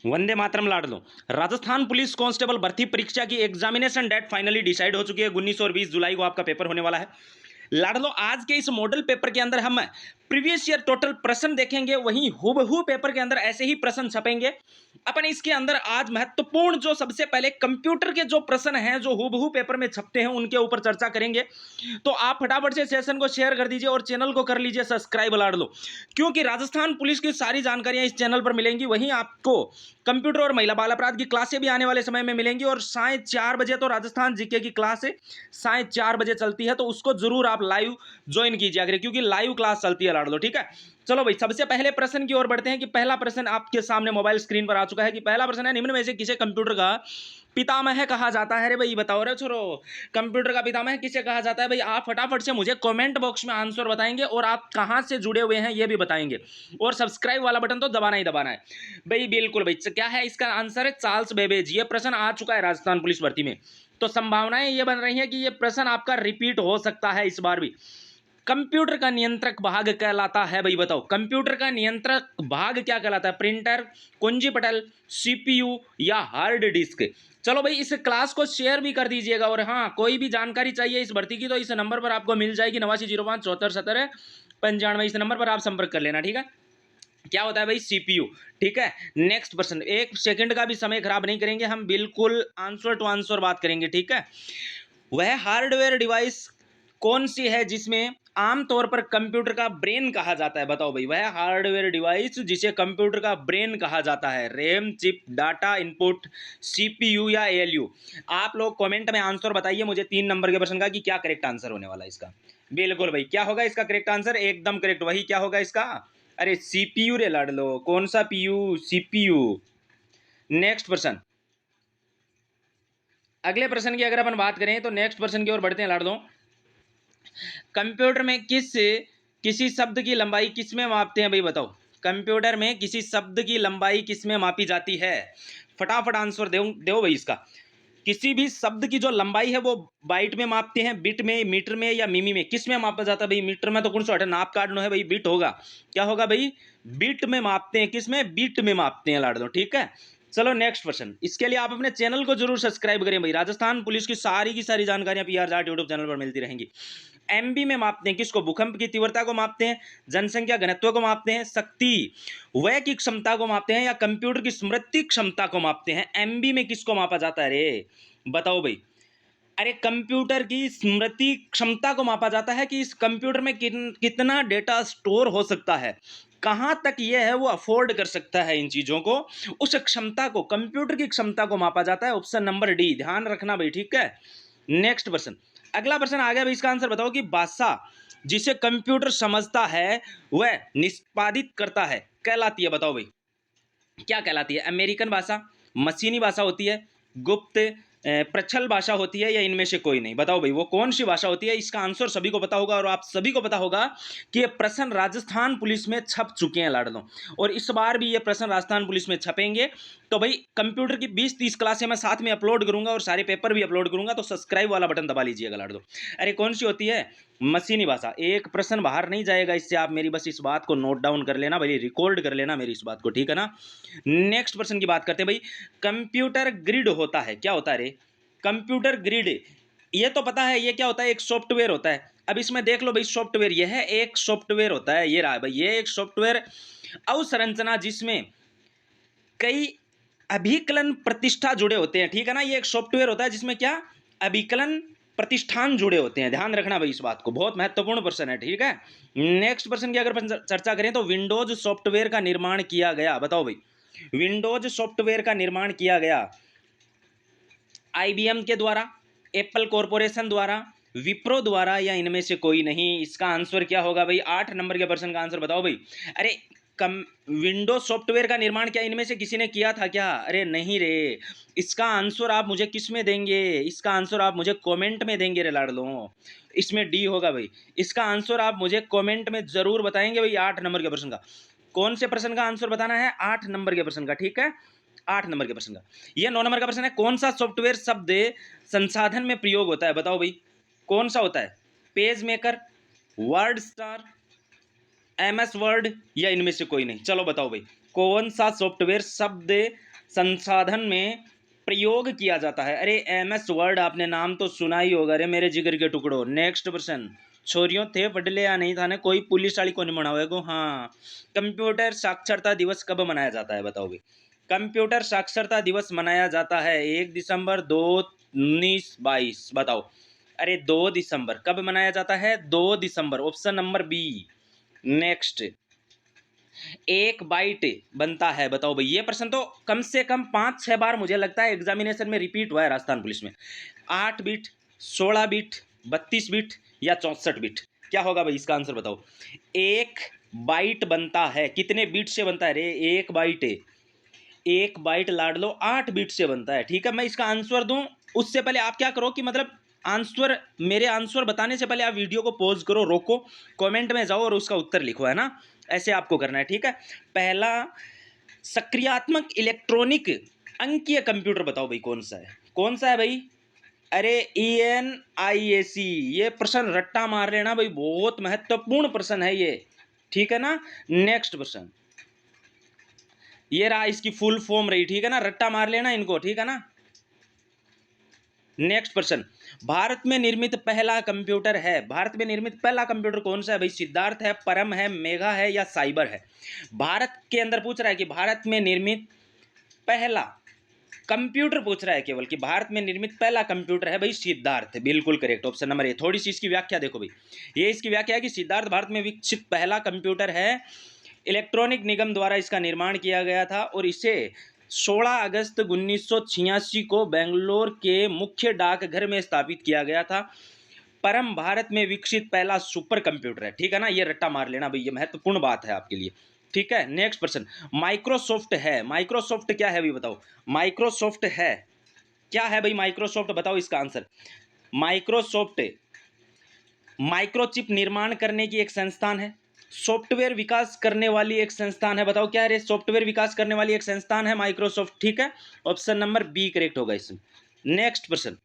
वंदे मातरम लाड लो। Rajasthan police constable भर्ती परीक्षा की एग्जामिनेशन डेट फाइनली डिसाइड हो चुकी है। 19 और 20 जुलाई को आपका पेपर होने वाला है। लाडलो, आज के इस मॉडल पेपर के अंदर हम प्रीवियस ईयर टोटल प्रश्न देखेंगे, वहीं हूबहू पेपर के अंदर ऐसे ही प्रश्न छपेंगे। अपन इसके अंदर आज महत्वपूर्ण जो सबसे पहले कंप्यूटर के जो प्रश्न हैं जो हूबहू पेपर में छपते हैं उनके ऊपर चर्चा करेंगे। तो आप फटाफट से सेशन को शेयर कर दीजिए और चैनल को कर लीजिए सब्सक्राइब लाडलो, क्योंकि राजस्थान पुलिस की सारी जानकारियां इस चैनल पर मिलेंगी। वहीं आपको कंप्यूटर और महिला बाल अपराध की क्लासें भी आने वाले समय में मिलेंगी। और 4:30 तो राजस्थान जीके की क्लास है, 4:30 चलती है, तो उसको जरूर आप लाइव ज्वाइन कीजिए अगर, क्योंकि लाइव क्लास चलती है लाडलो। ठीक है, चलो भाई सबसे पहले प्रश्न की ओर बढ़ते हैं कि पहला प्रश्न आपके सामने मोबाइल स्क्रीन पर आ चुका है कि पहला प्रश्न है, निम्न में से किसे कंप्यूटर का पितामह कहा जाता है? अरे भाई बताओ रे छोरो, कंप्यूटर का पितामह किसे कहा जाता है भाई? आप फटाफट से मुझे कमेंट बॉक्स में आंसर बताएंगे और आप कहां से जुड़े हुए हैं ये भी बताएंगे। और सब्सक्राइब वाला बटन तो दबाना ही दबाना है भाई। बिल्कुल भाई, क्या है इसका आंसर? है चार्ल्स बेबेज। ये प्रश्न आ चुका है राजस्थान पुलिस भर्ती में, तो संभावनाएं ये बन रही हैं कि ये प्रश्न आपका रिपीट हो सकता है इस बार भी। कंप्यूटर का नियंत्रक भाग कहलाता है भाई, बताओ कंप्यूटर का नियंत्रक भाग क्या कहलाता है? प्रिंटर, कुंजी पटल, सीपीयू या हार्ड डिस्क? चलो भाई इस क्लास को शेयर भी कर दीजिएगा। और हाँ, कोई भी जानकारी चाहिए इस भर्ती की तो इस नंबर पर आपको मिल जाएगी, 8905747095। इस नंबर पर आप संपर्क कर लेना। ठीक है, क्या होता है भाई? सीपीयू। ठीक है, नेक्स्ट प्रश्न, एक सेकंड का भी समय खराब नहीं करेंगे हम, बिल्कुल आंसर टू आंसर बात करेंगे। ठीक है, वह हार्डवेयर डिवाइस कौन सी है जिसमें आमतौर पर कंप्यूटर का ब्रेन कहा जाता है? बताओ भाई, वह हार्डवेयर डिवाइस जिसे कंप्यूटर का ब्रेन कहा जाता है? RAM, chip, data input, CPU या एएलयू? आप लोग कमेंट में आंसर बताइए मुझे 3 नंबर के प्रश्न का कि क्या करेक्ट आंसर होने वाला है इसका। बिल्कुल भाई, क्या होगा इसका करेक्ट आंसर? एकदम करेक्ट। वही क्या होगा इसका? अरे सीपीयू रे लड़ लो, कौन सा पीयू? सीपीयू। नेक्स्ट प्रश्न, अगले प्रश्न की अगर अपन बात करें तो नेक्स्ट प्रश्न की ओर बढ़ते हैं लाड़ दो। कंप्यूटर में किसी शब्द की लंबाई किस में मापते हैं भाई? बताओ कंप्यूटर में किसी शब्द की लंबाई किस में मापी जाती है? फटाफट आंसर दो दो भाई इसका। किसी भी शब्द की जो लंबाई है वो बाइट में मापते हैं, बिट में, मीटर में या मिमी में? किस में मापा जाता है भाई? मीटर में तो कौन सा नाप काटनो है भाई, बिट होगा। क्या होगा भाई? बिट में मापते हैं। किस में? बिट में मापते हैं लाड़ दो। ठीक है, चलो नेक्स्ट प्रश्न। इसके लिए आप अपने चैनल को जरूर सब्सक्राइब करें भाई। राजस्थान पुलिस की सारी जानकारियां पीआर जाट यूट्यूब चैनल पर मिलती रहेंगी। एमबी में मापते हैं किसको? भूकंप की तीव्रता को मापते हैं, जनसंख्या घनत्व को मापते हैं, शक्ति वह की क्षमता को मापते हैं या कंप्यूटर की स्मृति क्षमता को मापते हैं? एमबी में किसको मापा जाता है रे? बताओ भाई। अरे कंप्यूटर की स्मृति क्षमता को मापा जाता है कि इस कंप्यूटर में कितना डेटा स्टोर हो सकता है, कहां तक यह है वो अफोर्ड कर सकता है इन चीजों को। उस क्षमता को, कंप्यूटर की क्षमता को मापा जाता है। ऑप्शन नंबर डी, ध्यान रखना भाई। ठीक है, नेक्स्ट प्रश्न, अगला प्रश्न आ गया भाई। इसका आंसर बताओ कि भाषा जिसे कंप्यूटर समझता है वह निष्पादित करता है कहलाती है? बताओ भाई क्या कहलाती है? अमेरिकन भाषा, मशीनी भाषा होती है, गुप्त प्रच्छल भाषा होती है, या इनमें से कोई नहीं? बताओ भाई वो कौन सी भाषा होती है? इसका आंसर सभी को पता होगा और आप सभी को पता होगा कि ये प्रश्न राजस्थान पुलिस में छप चुके हैं लाडलों, और इस बार भी ये प्रश्न राजस्थान पुलिस में छपेंगे। तो भाई कंप्यूटर की 20-30 क्लासें मैं साथ में अपलोड करूंगा और सारे पेपर भी अपलोड करूंगा, तो सब्सक्राइब वाला बटन दबा लीजिएगा लाडलो। अरे कौन सी होती है? मशीनी भाषा। एक प्रश्न बाहर नहीं जाएगा इससे, आप मेरी बस इस बात को नोट डाउन कर लेना भाई, रिकॉर्ड कर लेना मेरी इस बात को। ठीक है ना, नेक्स्ट प्रश्न की बात करते हैं भाई। कंप्यूटर ग्रिड होता है, क्या होता है रे? कंप्यूटर ग्रिड, ये तो पता है ये क्या होता है, एक सॉफ्टवेयर होता है। अब इसमें देख लो भाई, सॉफ्टवेयर, यह है एक सॉफ्टवेयर होता है, ये रहा भाई, ये एक सॉफ्टवेयर अवसंरचना जिसमें कई अभिकलन प्रतिष्ठा जुड़े होते हैं। ठीक है ना, ये एक सॉफ्टवेयर होता है जिसमें क्या? अभिकलन प्रतिष्ठान जुड़े होते हैं। ध्यान रखना भाई इस बात को, बहुत महत्वपूर्ण प्रश्न है। ठीक है, नेक्स्ट प्रश्न की अगर चर्चा करें तो विंडोज सॉफ्टवेयर का निर्माण किया गया, बताओ भाई विंडोज सॉफ्टवेयर का निर्माण किया गया आईबीएम के द्वारा, एप्पल कॉरपोरेशन द्वारा, विप्रो द्वारा, या इनमें से कोई नहीं? इसका आंसर क्या होगा भाई? 8 नंबर के प्रश्न का आंसर बताओ भाई। अरे कम विंडोज सॉफ्टवेयर का निर्माण क्या इनमें से किसी ने किया था क्या? अरे नहीं रे। इसका आंसर आप मुझे किस में देंगे? इसका आंसर आप मुझे कमेंट में देंगे रे लाडलो। इसमें डी होगा भाई। इसका आंसर आप मुझे कमेंट में जरूर बताएंगे भाई। 8 नंबर के प्रश्न का, कौन से प्रश्न का आंसर बताना है? 8 नंबर के प्रश्न का। ठीक है, 8 नंबर के प्रश्न का। यह 9 नंबर का प्रश्न है, कौन सा सॉफ्टवेयर शब्द संसाधन में प्रयोग होता है? बताओ भाई कौन सा होता है? Page maker, word star, MS word, या इनमें से कोई नहीं? चलो बताओ भाई कौन सा सॉफ्टवेयर शब्द संसाधन में प्रयोग किया जाता है। अरे MS वर्ड आपने नाम तो सुना ही होगा। अरे मेरे जिगर के टुकड़ो। नेक्स्ट प्रश्न, छोरियों थे पढ़ ले या नहीं था ने, कोई पुलिस वाली को नहीं मना हुआ को। हाँ, कंप्यूटर साक्षरता दिवस कब मनाया जाता है बताओ भाई। कंप्यूटर साक्षरता दिवस मनाया जाता है 1 दिसंबर 2019-22। बताओ। अरे 2 दिसंबर कब मनाया जाता है? 2 दिसंबर, ऑप्शन नंबर बी। नेक्स्ट, एक बाइट बनता है बताओ भाई। ये प्रश्न तो कम से कम 5-6 बार मुझे लगता है एग्जामिनेशन में रिपीट हुआ है राजस्थान पुलिस में। 8 बिट, 16 बिट, 32 बिट या 64 बिट, क्या होगा भाई इसका आंसर बताओ। एक बाइट बनता है, कितने बिट से बनता है रे? एक बाइट लाड लो 8 बिट से बनता है। ठीक है, मैं इसका आंसर दूं उससे पहले आप क्या करो कि मतलब आंसर, मेरे आंसर बताने से पहले आप वीडियो को पॉज करो, रोको, कमेंट में जाओ और उसका उत्तर लिखो, है ना। ऐसे आपको करना है। ठीक है, पहला सक्रियात्मक इलेक्ट्रॉनिक अंकीय कंप्यूटर बताओ भाई कौन सा है? कौन सा है भाई? अरे ENIAC। ये प्रश्न रट्टा मार लेना भाई, बहुत महत्वपूर्ण प्रश्न है ये। ठीक है ना। नेक्स्ट प्रश्न, ये रहा इसकी फुल फॉर्म रही। ठीक है ना, रट्टा मार लेना इनको। ठीक है ना। नेक्स्ट प्रश्न, भारत में निर्मित पहला कंप्यूटर है, भारत में निर्मित पहला कंप्यूटर कौन सा है भाई? सिद्धार्थ है, परम है, मेगा है या साइबर है? भारत के अंदर पूछ रहा है कि भारत में निर्मित पहला कंप्यूटर पूछ रहा है केवल, कि भारत में निर्मित पहला कंप्यूटर है भाई सिद्धार्थ। बिल्कुल करेक्ट, ऑप्शन नंबर ए। थोड़ी सी इसकी व्याख्या देखो भाई। ये इसकी व्याख्या है कि सिद्धार्थ भारत में विकसित पहला कंप्यूटर है, इलेक्ट्रॉनिक निगम द्वारा इसका निर्माण किया गया था और इसे 16 अगस्त 1986 को बेंगलोर के मुख्य डाकघर में स्थापित किया गया था। परम भारत में विकसित पहला सुपर कंप्यूटर है। ठीक है ना, ये रट्टा मार लेना भाई, ये महत्वपूर्ण बात है आपके लिए। ठीक है। नेक्स्ट प्रश्न, माइक्रोसॉफ्ट है, माइक्रोसॉफ्ट क्या है भाई बताओ। माइक्रोसॉफ्ट है, क्या है भाई माइक्रोसॉफ्ट? बताओ इसका आंसर। माइक्रोसॉफ्ट माइक्रोचिप निर्माण करने की एक संस्थान है, सॉफ्टवेयर विकास करने वाली एक संस्थान है। बताओ क्या है? सॉफ्टवेयर विकास करने वाली एक संस्थान है माइक्रोसॉफ्ट। ठीक है, ऑप्शन नंबर बी करेक्ट होगा इसमें। नेक्स्ट प्रश्न,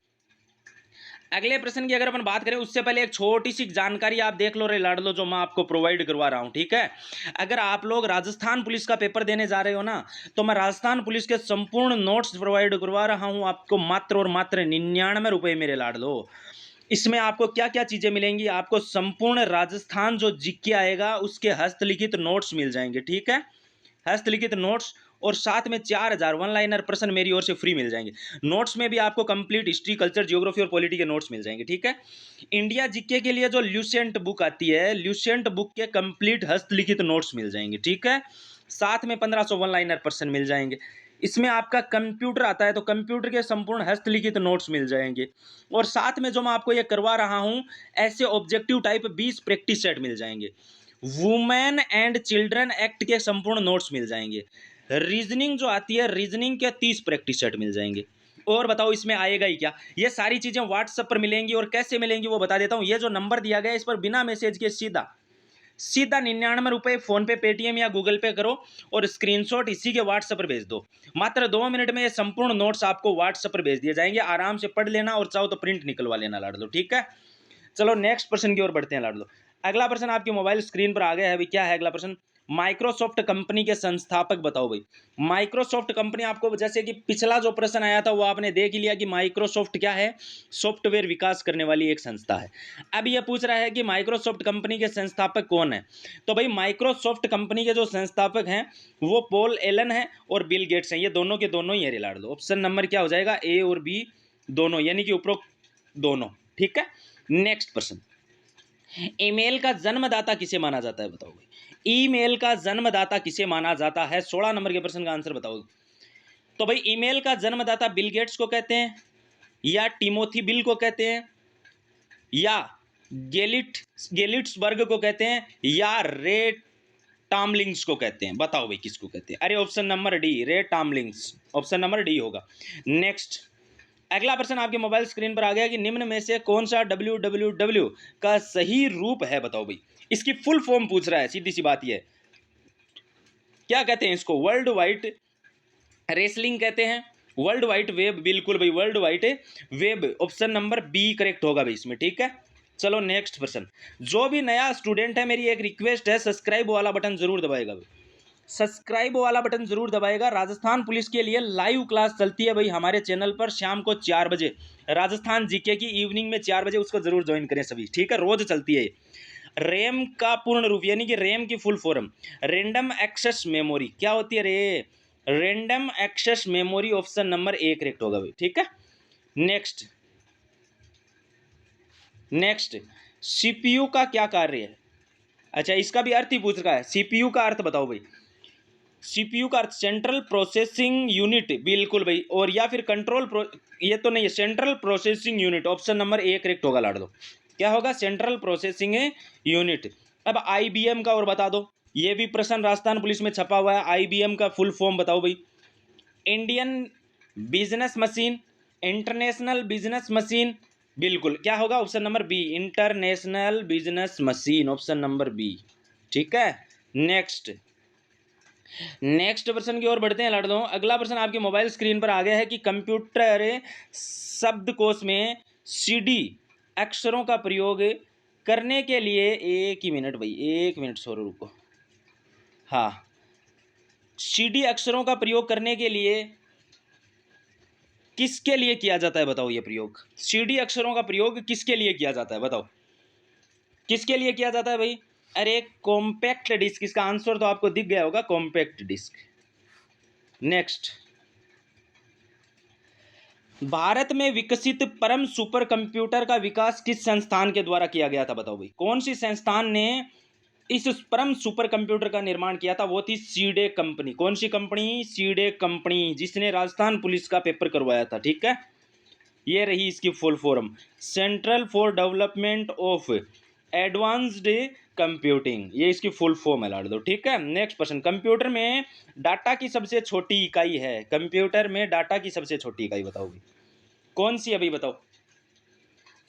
अगले प्रश्न की अगर अपन बात करें उससे पहले एक छोटी सी जानकारी आप देख लो रे लाड लो, जो मैं आपको प्रोवाइड करवा रहा हूं। ठीक है, अगर आप लोग राजस्थान पुलिस का पेपर देने जा रहे हो ना, तो मैं राजस्थान पुलिस के संपूर्ण नोट्स प्रोवाइड करवा रहा हूं आपको मात्र और मात्र 99 रुपये मेरे लाड लो। इसमें आपको क्या क्या चीज़ें मिलेंगी? आपको संपूर्ण राजस्थान जो जीके आएगा उसके हस्तलिखित नोट्स मिल जाएंगे। ठीक है, हस्तलिखित नोट्स, और साथ में 4000 वन लाइनर प्रश्न मेरी ओर से फ्री मिल जाएंगे। नोट्स में भी आपको कंप्लीट हिस्ट्री, कल्चर, जियोग्राफी और पॉलिटी के नोट्स मिल जाएंगे। ठीक है, इंडिया जीके के लिए जो ल्यूसेंट बुक आती है, ल्यूसेंट बुक के कंप्लीट हस्तलिखित नोट्स मिल जाएंगे। ठीक है, साथ में 1500 वन लाइनर प्रश्न मिल जाएंगे। इसमें आपका कंप्यूटर आता है तो कंप्यूटर के संपूर्ण हस्तलिखित नोट्स मिल जाएंगे, और साथ में जो मैं आपको ये करवा रहा हूं, ऐसे ऑब्जेक्टिव टाइप 20 प्रैक्टिस सेट मिल जाएंगे। वुमेन एंड चिल्ड्रन एक्ट के संपूर्ण नोट्स मिल जाएंगे। रीजनिंग जो आती है, रीजनिंग के 30 प्रैक्टिस सेट मिल जाएंगे। और बताओ इसमें आएगा ही क्या? ये सारी चीज़ें व्हाट्सएप पर मिलेंगी, और कैसे मिलेंगी वो बता देता हूँ। ये जो नंबर दिया गया है इस पर बिना मैसेज के सीधा 99 रुपये फ़ोन पे, पेटीएम या गूगल पे करो और स्क्रीनशॉट इसी के व्हाट्सएप पर भेज दो। मात्र 2 मिनट में ये संपूर्ण नोट्स आपको व्हाट्सएप पर भेज दिए जाएंगे। आराम से पढ़ लेना, और चाहो तो प्रिंट निकलवा लेना लाड लो। ठीक है, चलो नेक्स्ट प्रश्न की ओर बढ़ते हैं लाड लो। अगला प्रश्न आपके मोबाइल स्क्रीन पर आ गया है अभी। क्या है अगला प्रश्न? माइक्रोसॉफ्ट कंपनी के संस्थापक बताओ भाई। माइक्रोसॉफ्ट कंपनी, आपको जैसे कि पिछला जो प्रश्न आया था वो आपने देख ही लिया कि माइक्रोसॉफ्ट क्या है? सॉफ्टवेयर विकास करने वाली एक संस्था है। अब ये पूछ रहा है कि माइक्रोसॉफ्ट कंपनी के संस्थापक कौन है? तो भाई माइक्रोसॉफ्ट कंपनी के जो संस्थापक हैं वो पॉल एलन है और बिल गेट्स हैं। ये दोनों के दोनों ही है रिलाड़ दो। ऑप्शन नंबर क्या हो जाएगा? ए और बी दोनों, यानी कि उपरोक्त दोनों। ठीक है, नेक्स्ट प्रश्न, ईमेल का जन्मदाता किसे माना जाता है? बताओ भाई, ईमेल का जन्मदाता किसे माना जाता है? 16 नंबर के प्रश्न का आंसर बताओ। तो भाई ईमेल का जन्मदाता बिल गेट्स को कहते हैं, या टिमोथी बिल को कहते हैं, या गेलिट्सबर्ग को कहते हैं, या रे टॉमलिंग्स को कहते हैं? बताओ भाई किसको कहते हैं? अरे ऑप्शन नंबर डी, रे टॉमलिंग्स। ऑप्शन नंबर डी होगा। नेक्स्ट, अगला प्रश्न आपके मोबाइल स्क्रीन पर आ गया कि निम्न में से कौन सा www का सही रूप है? बताओ भाई, इसकी फुल फॉर्म पूछ रहा है। सीधी सी बात ये, क्या कहते हैं इसको? वर्ल्ड वाइड रेसलिंग कहते हैं, वर्ल्ड वाइड वेब। बिल्कुल भाई, world wide web, option number B correct होगा भाई इसमें। ठीक है, चलो नेक्स्ट प्रश्न। जो भी नया स्टूडेंट है, मेरी एक रिक्वेस्ट है, सब्सक्राइब वाला बटन जरूर दबाएगा भाई। सब्सक्राइब वाला बटन जरूर दबाएगा। राजस्थान पुलिस के लिए लाइव क्लास चलती है भाई हमारे चैनल पर शाम को 4 बजे, राजस्थान जीके की इवनिंग में 4 बजे, उसको जरूर ज्वाइन करें सभी, ठीक है, रोज चलती है। रैम का पूर्ण रूप यानी कि रैम की full form random access memory क्या होती है रे? Random access memory, option number 1 correct होगा भाई, ठीक है। नेक्स्ट सीपीयू का क्या कार्य है? अच्छा, इसका भी अर्थ ही पूछ रहा है, सीपीयू का अर्थ बताओ भाई। सीपीयू का अर्थ सेंट्रल प्रोसेसिंग यूनिट, बिल्कुल भाई, और या फिर ये तो नहीं है, central processing unit, option number 1 correct होगा लाड़ दो। क्या होगा? Central processing unit. अब आईबीएम का और बता दो, ये भी प्रश्न राजस्थान पुलिस में छपा हुआ है। आईबीएम का फुल फॉर्म बताओ भाई। Indian business machine, international business machine, बिल्कुल क्या होगा? Option number B, international business machine, option number B, ठीक है। नेक्स्ट प्रश्न की ओर बढ़ते हैं लड़कों। अगला प्रश्न आपके मोबाइल स्क्रीन पर आ गया है कि कंप्यूटर शब्दकोश में सीडी अक्षरों का प्रयोग करने के लिए, एक ही मिनट भाई, एक मिनट सो रुको, हाँ, सीडी अक्षरों का प्रयोग करने के लिए किसके लिए किया जाता है बताओ? ये प्रयोग सीडी अक्षरों का प्रयोग किसके लिए किया जाता है बताओ? किसके लिए किया जाता है भाई? अरे कॉम्पैक्ट डिस्क, इसका आंसर तो आपको दिख गया होगा, कॉम्पैक्ट डिस्क। नेक्स्ट, भारत में विकसित परम सुपर कंप्यूटर का विकास किस संस्थान के द्वारा किया गया था बताओ भाई? कौन सी संस्थान ने इस परम सुपर कंप्यूटर का निर्माण किया था? वो थी सीडे कंपनी। कौन सी कंपनी? सीडे कंपनी, जिसने राजस्थान पुलिस का पेपर करवाया था, ठीक है। ये रही इसकी full form, central for development of advanced computing, ये इसकी फुल फॉर्म है लाड़ दो, ठीक है। नेक्स्ट क्वेश्चन, कंप्यूटर में डाटा की सबसे छोटी इकाई है, कंप्यूटर में डाटा की सबसे छोटी इकाई बताओगे कौन सी है भाई? बताओ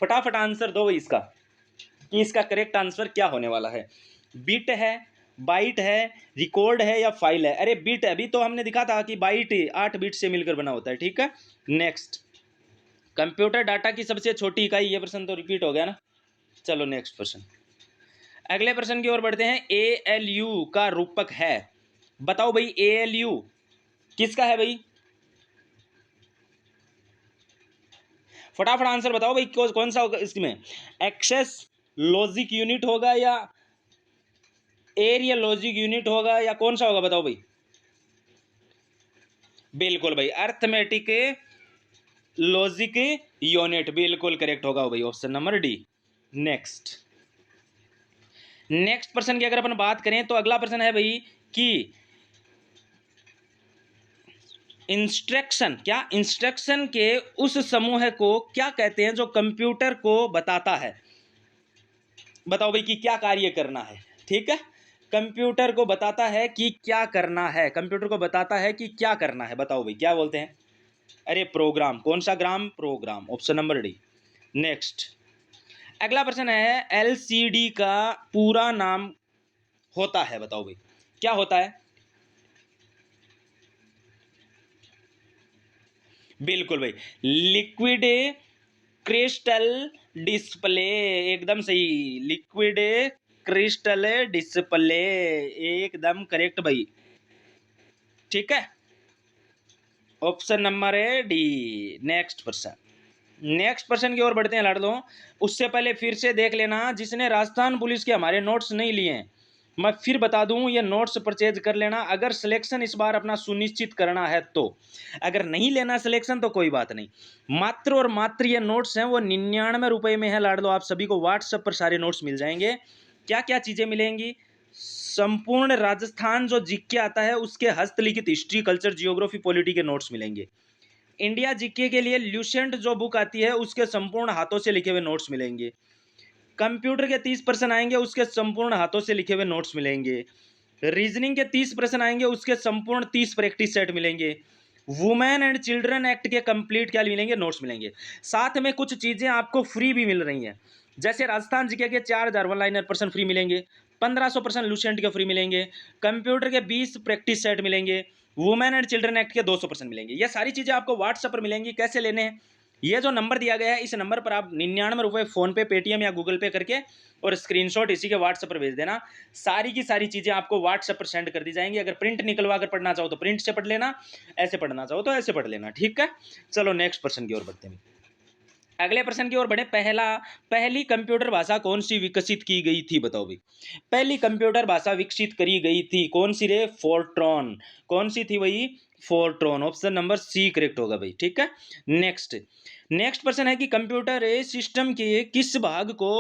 फटाफट आंसर दो भाई इसका, कि इसका करेक्ट आंसर क्या होने वाला है। बिट है, बाइट है, रिकॉर्ड है या फाइल है? अरे बिट, अभी तो हमने दिखा था कि बाइट 8 बिट से मिलकर बना होता है, ठीक है। नेक्स्ट, कंप्यूटर डाटा की सबसे छोटी इकाई, ये प्रश्न तो रिपीट हो गया ना। चलो नेक्स्ट प्रश्न, अगले प्रश्न की ओर बढ़ते हैं। एएलयू का रूपक है, बताओ भाई एएलयू किसका है भाई? फटाफट आंसर बताओ भाई, कौन सा होगा इसमें? एक्सेस लॉजिक यूनिट होगा या एरिया लॉजिक यूनिट होगा या कौन सा होगा बताओ भाई? बिल्कुल भाई, अर्थमेटिक लॉजिक यूनिट, बिल्कुल करेक्ट होगा भाई, ऑप्शन नंबर डी। नेक्स्ट प्रश्न की अगर अपन बात करें तो अगला प्रश्न है भाई कि इंस्ट्रक्शन, क्या इंस्ट्रक्शन के उस समूह को क्या कहते हैं जो कंप्यूटर को बताता है? बताओ भाई कि क्या कार्य करना है, ठीक है। कंप्यूटर को बताता है कि क्या करना है, कंप्यूटर को बताता है कि क्या करना है, बताओ भाई क्या बोलते हैं? अरे प्रोग्राम, कौन सा ग्राम? Program, option number D. Next, अगला प्रश्न है, एलसीडी का पूरा नाम होता है, बताओ भाई क्या होता है? बिल्कुल भाई, लिक्विड क्रिस्टल डिस्प्ले, एकदम सही, लिक्विड क्रिस्टल डिस्प्ले, एकदम करेक्ट भाई, ठीक है, ऑप्शन नंबर है डी। नेक्स्ट पर्सन की ओर बढ़ते हैं लाडलो। उससे पहले फिर से देख लेना, जिसने राजस्थान पुलिस के हमारे नोट्स नहीं लिए हैं, मैं फिर बता दूं, ये नोट्स परचेज कर लेना अगर सिलेक्शन इस बार अपना सुनिश्चित करना है तो। अगर नहीं लेना सिलेक्शन तो कोई बात नहीं, मात्र और मात्र ये नोट्स हैं वो 99 रुपये में है लाडलो। आप सभी को व्हाट्सएप पर सारे नोट्स मिल जाएंगे। क्या क्या चीज़ें मिलेंगी? संपूर्ण राजस्थान जो जीके आता है उसके हस्तलिखित हिस्ट्री, कल्चर, जियोग्राफी, पॉलिटी के नोट्स मिलेंगे। इंडिया जीके के लिए ल्यूसेंट जो बुक आती है उसके संपूर्ण हाथों से लिखे हुए नोट्स मिलेंगे। कंप्यूटर के 30 प्रश्न आएंगे, उसके संपूर्ण हाथों से लिखे हुए नोट्स मिलेंगे। रीजनिंग के 30 प्रश्न आएंगे, उसके संपूर्ण 30 प्रैक्टिस सेट मिलेंगे। वुमेन एंड चिल्ड्रन एक्ट के कंप्लीट क्या मिलेंगे? नोट्स मिलेंगे। साथ में कुछ चीज़ें आपको फ्री भी मिल रही हैं, जैसे राजस्थान जीके के 4000 वन लाइनर प्रश्न फ्री मिलेंगे, 1500 प्रश्न लूसेंट के फ्री मिलेंगे, कंप्यूटर के 20 प्रैक्टिस सेट मिलेंगे, वुमेन एंड चिल्ड्रन एक्ट के 200 प्रश्न मिलेंगे। ये सारी चीज़ें आपको व्हाट्सएप पर मिलेंगी। कैसे लेने हैं? ये जो नंबर दिया गया है इस नंबर पर आप 99 रुपये फ़ोन पे, पेटीएम या गूगल पे करके और स्क्रीनशॉट इसी के व्हाट्सएप पर भेज देना। सारी की सारी चीज़ें आपको व्हाट्सएप पर सेंड कर दी जाएंगी। अगर प्रिंट निकलवा कर पढ़ना चाहो तो प्रिंट से पढ़ लेना, ऐसे पढ़ना चाहो तो ऐसे पढ़ लेना, ठीक है। चलो नेक्स्ट प्रश्न की ओर बढ़ते हैं। अगले प्रश्न की ओर बढ़े। पहली कंप्यूटर भाषा कौन सी विकसित की गई थी, बताओ भाई। पहली कंप्यूटर भाषा विकसित करी गई थी कौन सी रे? फोर्ट्रॉन। कौन सी थी भाई? Fortran. Option number C correct होगा भाई, ठीक है। नेक्स्ट नेक्स्ट प्रश्न है कि कंप्यूटर सिस्टम के किस भाग को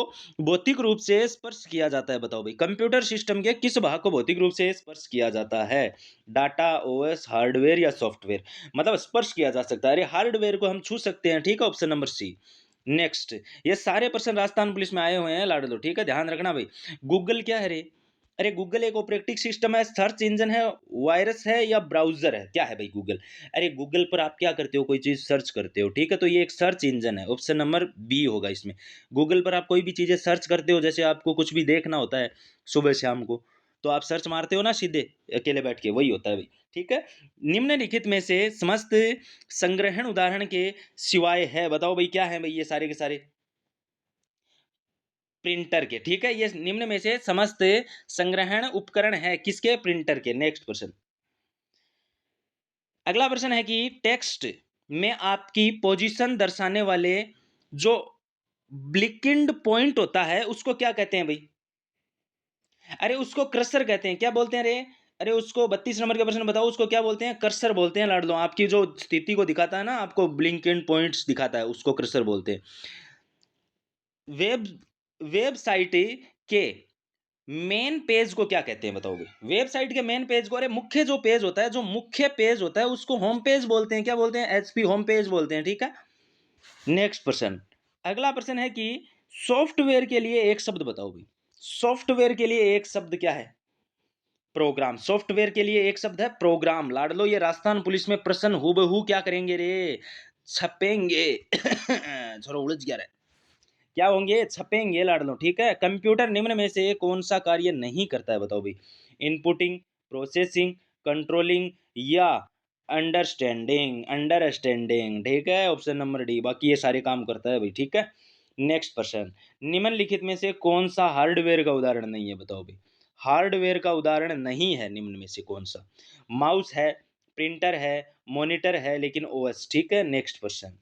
भौतिक रूप से स्पर्श किया जाता है, बताओ भाई। कंप्यूटर सिस्टम के किस भाग को भौतिक रूप से स्पर्श किया जाता है? डाटा, ओएस, हार्डवेयर या सॉफ्टवेयर? मतलब स्पर्श किया जा सकता है, अरे हार्डवेयर को हम छू सकते हैं, ठीक है, ऑप्शन नंबर सी। नेक्स्ट, ये सारे प्रश्न राजस्थान पुलिस में आए हुए हैं लाड़ लो, ठीक है, ध्यान रखना भाई। गूगल क्या है रे? अरे गूगल एक ऑपरेटिंग सिस्टम है, सर्च इंजन है, वायरस है या ब्राउजर है? क्या है भाई गूगल? अरे गूगल पर आप क्या करते हो? कोई चीज सर्च करते हो, ठीक है, तो ये एक सर्च इंजन है, ऑप्शन नंबर बी होगा इसमें। गूगल पर आप कोई भी चीजें सर्च करते हो, जैसे आपको कुछ भी देखना होता है सुबह शाम को, तो आप सर्च मारते हो ना सीधे अकेले बैठ के, वही होता है भाई, ठीक है। निम्नलिखित में से समस्त संग्रहण उदाहरण के सिवाय है, बताओ भाई क्या है भाई ये सारे के सारे? प्रिंटर के, ठीक है। ये निम्न में से समस्त संग्रहण उपकरण है किसके? प्रिंटर के। Next question. अगला प्रश्न है कि टेक्स्ट में आपकी पोजीशन दर्शाने वाले जो ब्लिकिंड पॉइंट होता है उसको क्या कहते हैं भाई? अरे उसको क्रसर कहते हैं। क्या बोलते हैं रे? अरे उसको 32 नंबर का प्रश्न बताओ, उसको क्या बोलते हैं? कर्सर बोलते हैं लाडलो। आपकी जो स्थिति को दिखाता है ना, आपको ब्लिंकिंग पॉइंट्स दिखाता है, उसको कर्सर बोलते हैं। वेब वेबसाइट के मेन पेज को क्या कहते हैं, बताओगे? वेबसाइट के मेन पेज को, अरे मुख्य जो पेज होता है, जो मुख्य पेज होता है उसको होम पेज बोलते हैं। क्या बोलते हैं? एचपी होम पेज बोलते हैं, ठीक है। नेक्स्ट प्रश्न। अगला प्रश्न है कि सॉफ्टवेयर के लिए एक शब्द बताओ भाई। सॉफ्टवेयर के लिए एक शब्द क्या है? प्रोग्राम। सॉफ्टवेयर के लिए एक शब्द है प्रोग्राम। लाडलो ये राजस्थान पुलिस में प्रश्न हूबहू क्या करेंगे रे? छपेंगे। छोरो उलझ गया रे। क्या होंगे? छपेंगे लाडलो, ठीक है। कंप्यूटर निम्न में से कौन सा कार्य नहीं करता है, बताओ भाई। इनपुटिंग, प्रोसेसिंग, कंट्रोलिंग या अंडरस्टैंडिंग? अंडरस्टैंडिंग, ठीक है, ऑप्शन नंबर डी। बाकी ये सारे काम करता है भाई, ठीक है। नेक्स्ट प्रश्न। निम्नलिखित में से कौन सा हार्डवेयर का उदाहरण नहीं है, बताओ भाई। हार्डवेयर का उदाहरण नहीं है निम्न में से कौन सा? माउस है, प्रिंटर है, मॉनिटर है, लेकिन ओएस, ठीक है। Next question.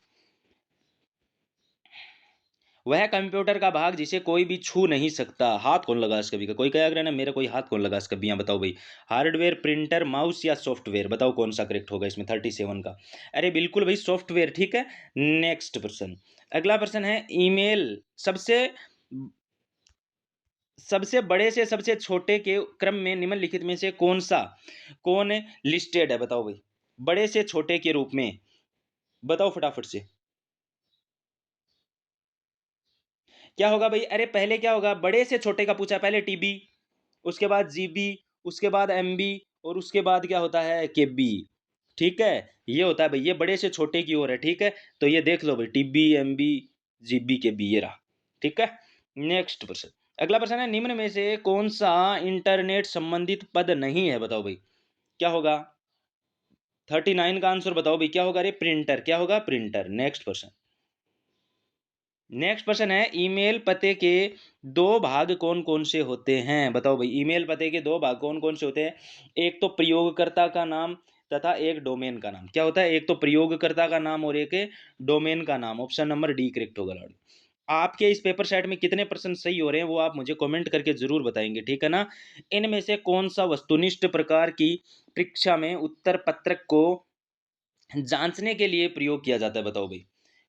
वह कंप्यूटर का भाग जिसे कोई भी छू नहीं सकता, हाथ कौन लगा इस कभी का? कोई कहेगा ना मेरे कोई हाथ कौन लगा इस कभी, यहाँ बताओ भाई। हार्डवेयर, प्रिंटर, माउस या सॉफ्टवेयर? बताओ कौन सा करेक्ट होगा इसमें 37 का? अरे बिल्कुल भाई सॉफ्टवेयर, ठीक है। नेक्स्ट प्रश्न। अगला प्रश्न है ईमेल सबसे सबसे बड़े से सबसे छोटे के क्रम में निम्नलिखित में से कौन लिस्टेड है, बताओ भाई। बड़े से छोटे के रूप में बताओ फटाफट से। क्या होगा भाई? अरे पहले क्या होगा? बड़े से छोटे का पूछा, पहले टीबी, उसके बाद जीबी, उसके बाद एमबी, और उसके बाद क्या होता है? केबी, ठीक है। ये होता है भाई, ये बड़े से छोटे की ओर है, ठीक है। तो ये देख लो भाई, टीबी, एमबी, जीबी, केबी, ये रहा, ठीक है। नेक्स्ट प्रश्न। अगला प्रश्न है निम्न में से कौन सा इंटरनेट संबंधित पद नहीं है, बताओ भाई। क्या होगा? 39 का आंसर बताओ भाई, क्या होगा? अरे प्रिंटर। क्या होगा? प्रिंटर। नेक्स्ट प्रश्न। नेक्स्ट प्रश्न है ईमेल पते के दो भाग कौन कौन से होते हैं, बताओ भाई। ईमेल पते के दो भाग कौन कौन से होते हैं? एक तो प्रयोगकर्ता का नाम तथा एक डोमेन का नाम। क्या होता है? एक तो प्रयोगकर्ता का नाम और एक डोमेन का नाम। ऑप्शन नंबर डी करेक्ट होगा लाडू। आपके इस पेपर सेट में कितने प्रश्न सही हो रहे हैं वो आप मुझे कमेंट करके जरूर बताएंगे, ठीक है ना। इनमें से कौन सा वस्तुनिष्ठ प्रकार की परीक्षा में उत्तर पत्रक को जांचने के लिए प्रयोग किया जाता है, बताओ भाई।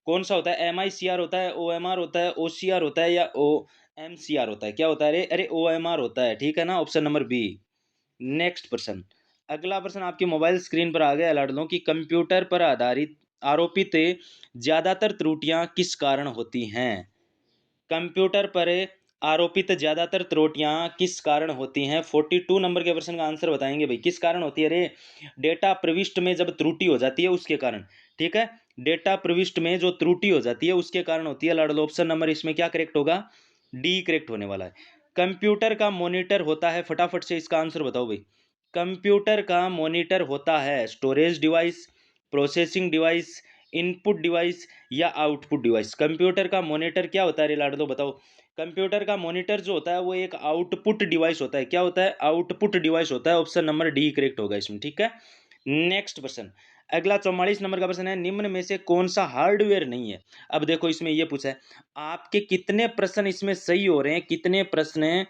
कौन सा होता है? MICR होता है, OMR होता है, OCR होता है या OMCR होता है? क्या होता है? अरे OMR होता है, ठीक है ना, ऑप्शन नंबर बी। नेक्स्ट प्रश्न। अगला प्रश्न आपके मोबाइल स्क्रीन पर आ गया, लाड लो कि कंप्यूटर पर आधारित आरोपित ज्यादातर त्रुटियां किस कारण होती हैं? कंप्यूटर पर आरोपित ज्यादातर त्रुटियां किस कारण होती हैं? 42 नंबर के प्रश्न का आंसर बताएंगे भाई, किस कारण होती है रे? डेटा प्रविष्ट में जब त्रुटि हो जाती है उसके कारण, ठीक है। डेटा प्रविष्ट में जो त्रुटि हो जाती है उसके कारण होती है लाडलो। ऑप्शन नंबर इसमें क्या करेक्ट होगा? डी करेक्ट होने वाला है। कंप्यूटर का मॉनिटर होता है, फटाफट से इसका आंसर बताओ भाई। कंप्यूटर का मॉनिटर होता है storage device, processing device input device या आउटपुट डिवाइस? कंप्यूटर का मॉनिटर क्या होता है रे लाडलो बताओ? कंप्यूटर का मॉनिटर जो होता है वो एक आउटपुट डिवाइस होता है। क्या होता है? आउटपुट डिवाइस होता है। ऑप्शन नंबर डी करेक्ट होगा इसमें, ठीक है। नेक्स्ट प्रश्न, अगला 44 नंबर का प्रश्न है, निम्न में से कौन सा हार्डवेयर नहीं है? अब देखो इसमें ये पूछा है, आपके कितने प्रश्न इसमें सही हो रहे हैं, कितने प्रश्न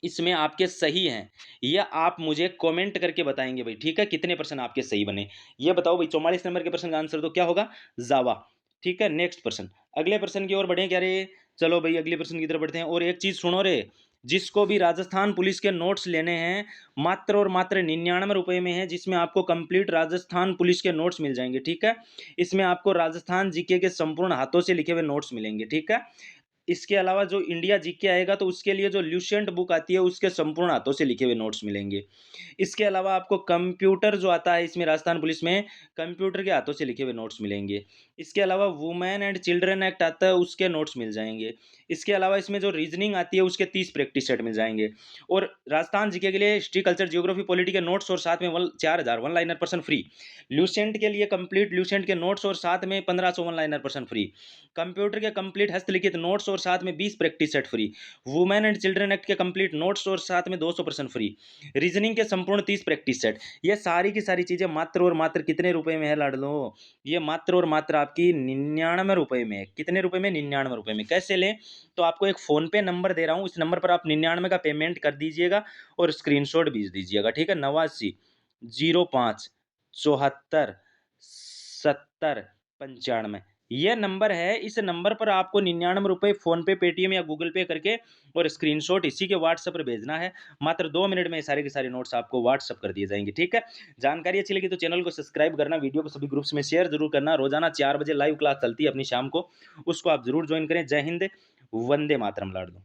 इसमें आपके सही हैं, ये आप मुझे कमेंट करके बताएंगे भाई, ठीक है। कितने प्रश्न आपके सही बने ये बताओ भाई। 44 नंबर के प्रश्न का आंसर तो क्या होगा? जावा, ठीक है। नेक्स्ट प्रश्न, अगले प्रश्न की ओर बढ़े क्या रे? चलो भाई अगले प्रश्न की तरफ बढ़ते हैं। और एक चीज सुनो रे, जिसको भी राजस्थान पुलिस के नोट्स लेने हैं मात्र और मात्र 99 रुपये में है, जिसमें आपको कंप्लीट राजस्थान पुलिस के नोट्स मिल जाएंगे, ठीक है। इसमें आपको राजस्थान जीके के संपूर्ण हाथों से लिखे हुए नोट्स मिलेंगे, ठीक है। इसके अलावा जो इंडिया जीके आएगा तो उसके लिए जो ल्यूसेंट बुक आती है उसके संपूर्ण हाथों से लिखे हुए नोट्स मिलेंगे। इसके अलावा आपको कंप्यूटर जो आता है इसमें राजस्थान पुलिस में, कंप्यूटर के हाथों से लिखे हुए नोट्स मिलेंगे। इसके अलावा वुमेन एंड चिल्ड्रन एक्ट आता है उसके नोट्स मिल जाएंगे। इसके अलावा इसमें जो रीजनिंग आती है उसके 30 प्रैक्टिस सेट मिल जाएंगे। और राजस्थान जीके के लिए हिस्ट्री कल्चर जियोग्राफी पॉलिटी के नोट्स और साथ में 4000 one liner person free. Lucent के लिए कंप्लीट ल्यूसेंट के नोट्स और साथ में 1500 one liner person free. Computer के कंप्लीट हस्तलिखित नोट्स और साथ में 20 practice set free. Women and children act के कंप्लीट नोट्स और साथ में 200% फ्री। रीजनिंग के संपूर्ण 30 प्रैक्टिस सेट। ये सारी की सारी चीजें मात्र और मात्र कितने रुपए में है लाडलो? ये मात्र और मात्र आपकी 99 रुपए में। कितने रुपए में? 99 रुपए में। कैसे लें? तो आपको एक फोन पे नंबर दे रहा हूं, इस नंबर पर आप 99 का पेमेंट कर दीजिएगा और स्क्रीनशॉट भेज दीजिएगा, ठीक है। 8905747095 ये नंबर है। इस नंबर पर आपको 99 रुपये फोन पे, पेटीएम या गूगल पे करके और स्क्रीनशॉट इसी के व्हाट्सएप पर भेजना है। मात्र 2 मिनट में सारे के सारे नोट्स आपको व्हाट्सएप कर दिए जाएंगे, ठीक है। जानकारी अच्छी लगी तो चैनल को सब्सक्राइब करना, वीडियो को सभी ग्रुप्स में शेयर जरूर करना। रोजाना 4 बजे लाइव क्लास चलती है अपनी शाम को, उसको आप जरूर ज्वाइन करें। जय हिंद, वंदे मातरम लाडलो।